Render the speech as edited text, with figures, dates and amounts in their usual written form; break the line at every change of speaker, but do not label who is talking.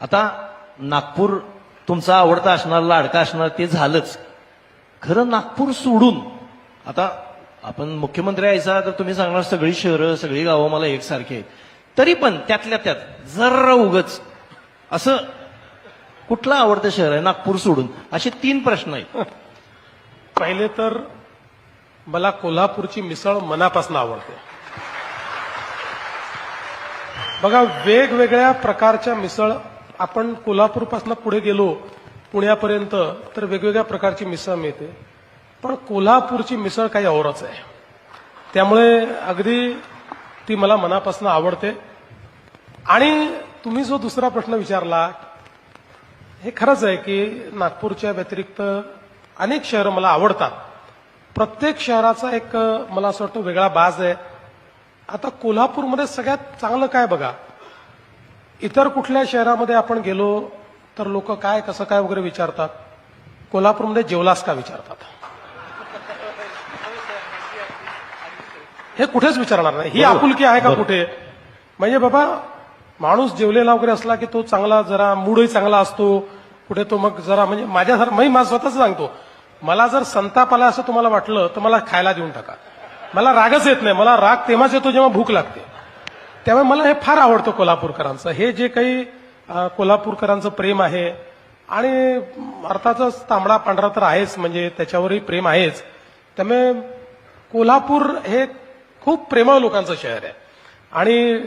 आता नागपूर तुमचा आवडता असणार, लाडका असणार, ते झालंच. खरं नागपूर सोडून आता आपण मुख्यमंत्री यायचा तर तुम्ही सांगणार सगळी शहरं सगळी गावं मला एकसारखी आहेत. तरी पण त्यातल्या त्यात जरा उगच असं कुठलं आवडतं शहर आहे नागपूर सोडून? असे 3 प्रश्न आहेत.
पहिले तर मला कोल्हापूरची मिसळ मनापासून आवडते. बघा, वेगवेगळ्या प्रकारच्या मिसळ आपण कोल्हापूरपासून पुढे गेलो पुण्यापर्यंत तर वेगवेगळ्या प्रकारची मिसळ मिळते, पण कोल्हापूरची मिसळ काही औरच आहे. त्यामुळे अगदी ती मला मनापासून आवडते. आणि तुम्ही जो दुसरा प्रश्न विचारला, हे खरंच आहे की नागपूरच्या व्यतिरिक्त अनेक शहरं मला आवडतात. प्रत्येक शहराचा एक मला असं वाटतं वेगळा बाज आहे. आता कोल्हापूरमध्ये सगळ्यात चांगलं काय बघा, इतर कुठल्या शहरामध्ये आपण गेलो तर लोक काय कसं काय वगैरे विचारतात, कोल्हापूरमध्ये जेवलास का विचारतात. हे कुठेच विचारणार नाही. ही आपुलकी आहे का कुठे? म्हणजे बाबा, माणूस जेवलेला वगैरे असला की तो चांगला, जरा मूडही चांगला असतो. कुठे तो मग जरा म्हणजे मी माझं स्वतःच सांगतो, मला जर संताप आला असं तुम्हाला वाटलं तर मला खायला देऊन टाका. मला रागच येत नाही. मला राग तेव्हाच येतो जेव्हा भूक लागते. त्यामुळे मला हे फार आवडतं कोल्हापूरकरांचं. हे जे काही कोल्हापूरकरांचं प्रेम आहे, आणि अर्थातच तांबडा पांढरा तर आहेच, म्हणजे त्याच्यावरही प्रेम आहेच. त्यामुळे कोल्हापूर हे खूप प्रेमळ लोकांचं शहर आहे. आणि